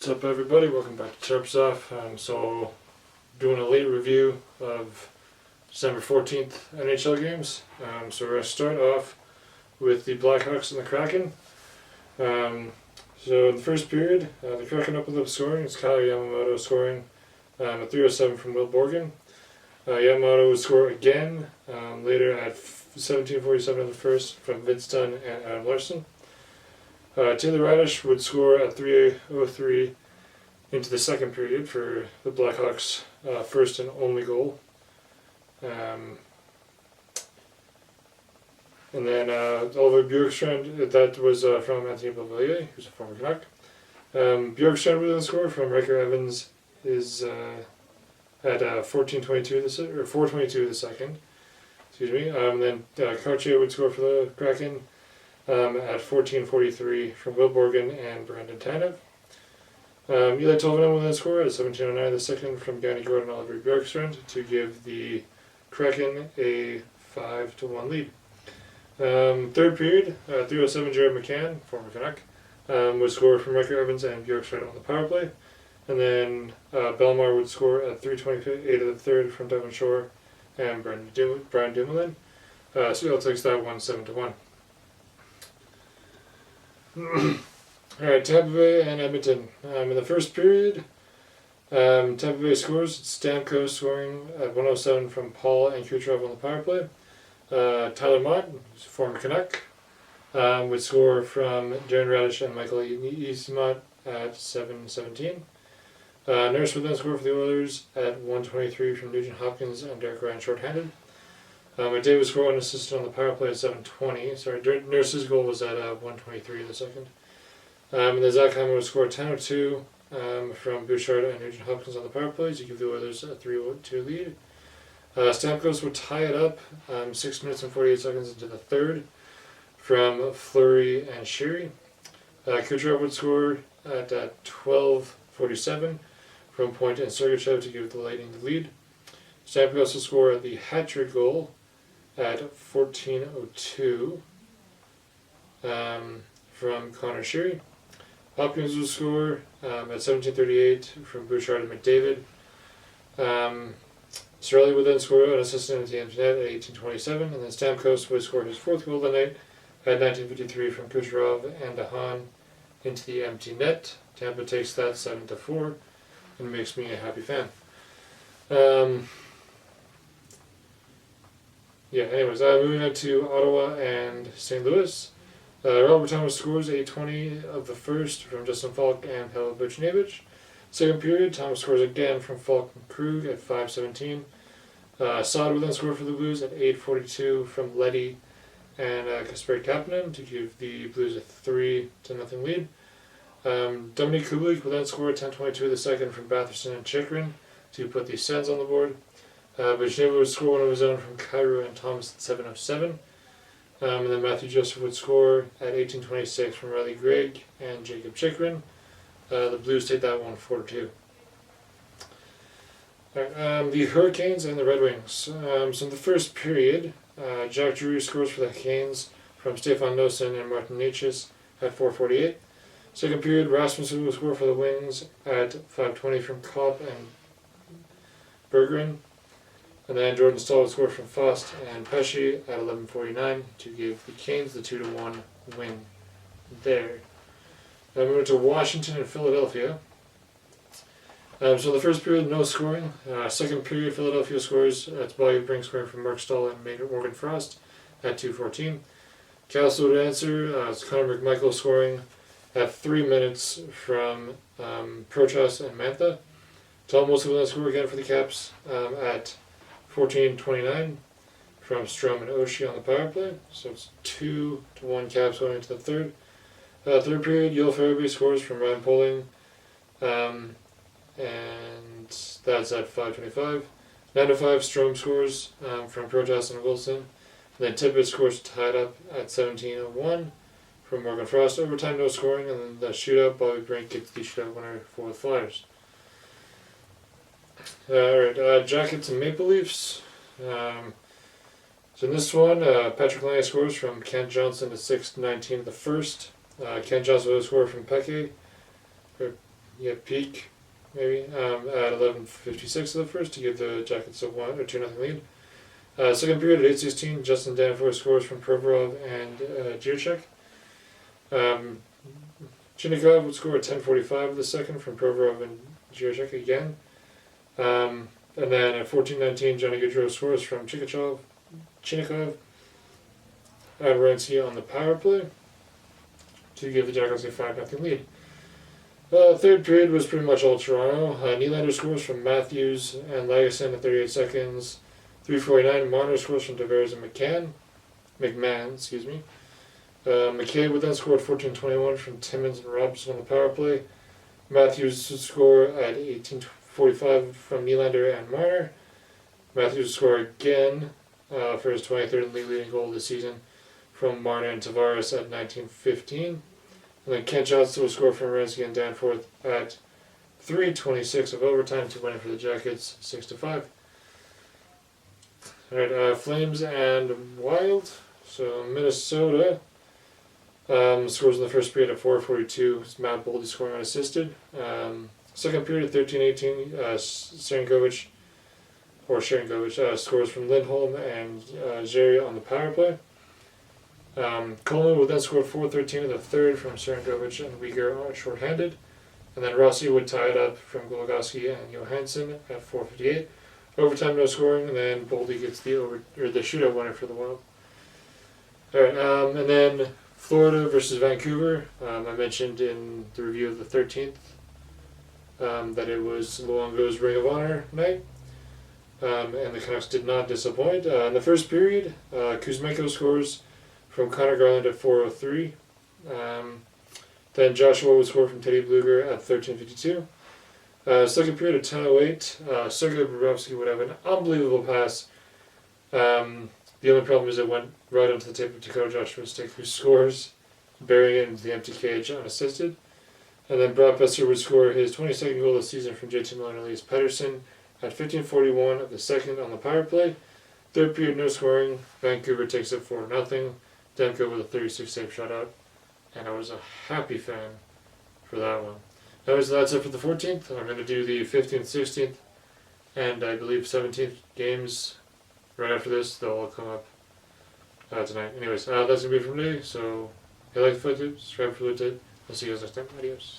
What's up, everybody? Welcome back to Chirps Off. So, doing a late review of December 14th NHL games. So we're going to start off with the Blackhawks and the Kraken. So in the first period, the Kraken opened up scoring. It's Kyle Yamamoto scoring at 3:07 from Will Borgen. Yamamoto would score again later at 17:47 in the first from Vince Dunn and Adam Larson. Taylor Radish would score at 3:03 into the second period for the Blackhawks' first and only goal. And then Oliver Bjorkstrand, that was from Anthony Beauvillier, who's a former Canuck. Bjorkstrand with a score from Riker Evans is at 14:22 or 4:22 the second. Excuse me. Then Cartier would score for the Kraken at 14:43 from Will Borgen and Brandon Tanev. Eli Tolvanen with a score at 17:09 the second from Gary Gordon and Oliver Bjorkstrand to give the Kraken a 5-1 lead. Third period, 3:07 Jared McCann, former Canuck, would score from Riker Evans and Bjorkstrand on the power play. And then Belmar would score at 3:28 of the third from Devon Shore and Brian Dumoulin. So it takes that one 7-1. Alright, Tampa Bay and Edmonton. In the first period, Tampa Bay scores. Stamkos scoring at 1:07 from Paul and Kucherov on the power play. Tyler Mott, who's a former Canuck, would score from Darren Radish and Michael Easmont at 7:17. Nurse would then score for the Oilers at 1:23 from Nugent Hopkins and Derek Ryan shorthanded. McDavid would score unassisted on the power play at 7:20. Sorry, Nurse's goal was at 1:23 the second. And then Zach Hyman would score 10:02 from Bouchard and Nugent Hopkins on the power play to give the Oilers a 3-2 lead. Stamkos would tie it up 6 minutes and 48 seconds into the third from Fleury and Sheary. Kucherov would score at 12:47 from Point and Sergachev to give the Lightning the lead. Stamkos would score the hat-trick goal at 14:02 from Connor Sheary. Hopkins would score at 17:38 from Bouchard and McDavid. Cirelli would then score an assist at the empty net at 18:27, and then Stamkos would score his fourth goal of the night at 19:53 from Kucherov and Dahan into the empty net. Tampa takes that 7-4, and makes me a happy fan. Moving on to Ottawa and St. Louis. Robert Thomas scores 8:20 of the first from Justin Falk and Pavel Buchnevich. Second period, Thomas scores again from Falk and Krug at 5:17. Saad would then score for the Blues at 8:42 from Leddy and Kasperi Kapanen to give the Blues a 3-0 lead. Dominique Kubalik would then score at 10:22 the second from Batherson and Chychrun to put the Sens on the board. Buchnevich would score one of his own from Cairo and Thomas at 7:07. And then Matthew Joseph would score at 18:26 from Riley Gregg and Jacob Chychrun. The Blues take that one 4-2. The Hurricanes and the Red Wings. So in the first period, Jack Drury scores for the Canes from Stefan Noesen and Martin Necas at 4:48. Second period, Rasmussen will score for the Wings at 5:20 from Kopp and Bergeron. And then Jordan Stahl would score from Faust and Pesce at 11:49 to give the Canes the 2-1 win there. Now moving to Washington and Philadelphia. So the first period, no scoring. Second period, Philadelphia scores. That's Bobby Brink scoring from Mark Stahl and Morgan Frost at 2:14. Calcio would answer. It's Connor McMichael scoring at 3 minutes from Prochas and Mantha. Tom Wilson will then score again for the Caps at 14:29 from Strom and Oshie on the power play. So it's 2-1 Caps going into the third. Third period, Yoel Farabee scores from Ryan Poling. And that's at 5:25. 9-5, Strom scores from Protas and Wilson. And then Tippett scores tied up at 17:01 from Morgan Frost. Overtime, no scoring. And then the shootout, Bobby Brink gets the shootout winner for the Flyers. Alright, Jackets and Maple Leafs. So in this one, Patrick Laine scores from Kent Johnson at 6:19 of the first. Kent Johnson will score from Peke. peak, maybe, at 11:56 of the first to give the Jackets a 1 or 2-0 lead. Second period at 8:16, Justin Danforth scores from Provorov and Jiricek. Chinnikov would score at 10:45 of the second from Provorov and Jiricek again. And then at 14:19, Johnny Gaudreau scores from Chinnikov and Renzi on the power play to give the Jackals a 5-0 lead. Third period was pretty much all Toronto. Nylander scores from Matthews and Lagesson at 38 seconds. 3:49, Marner scores from Tavares and McMahon. McCabe would then score at 14:21 from Timmins and Robson on the power play. Matthews would score at 18:45 from Nylander and Marner. Matthews would score again for his 23rd league-leading goal of the season from Marner and Tavares at 19:15. And then Kent Johnson would score from Renzi and Danforth at 3:26 of overtime to win it for the Jackets 6-5. Alright, Flames and Wild. So Minnesota scores in the first period at 4:42. It's Matt Boldy scoring unassisted. Second period at 13:18, Sharangovich scores from Lindholm and Jerry on the power play. Coleman would then score 4:13 in the third from Sharangovich and Uyghur shorthanded. And then Rossi would tie it up from Goligoski and Johansson at 4:58. Overtime, no scoring, and then Boldy gets the shootout winner for the Wild. Alright, and then Florida versus Vancouver. I mentioned in the review of the 13th that it was Luongo's Ring of Honor night, and the Canucks did not disappoint. In the first period, Kuzmenko scores from Connor Garland at 4:03. Then Joshua would score from Teddy Bluger at 13:52. Second period at 10:08, Sergei Bobrovsky would have an unbelievable pass. The only problem is it went right onto the tip of Dakota Joshua's stick, who scores, burying it into the empty cage unassisted. And then Brock Besser would score his 22nd goal of the season from JT Miller and Elias Pettersson at 15:41 of the second on the power play. Third period, no scoring. Vancouver takes it 4-0. Demko with a 36-save shutout. And I was a happy fan for that one. Anyways, that's it for the 14th. I'm going to do the 15th, 16th, and I believe 17th games right after this. They'll all come up tonight. Anyways, that's going to be it from today. So, if you like the footage, subscribe for the tip. I'll see you guys next time. Adios.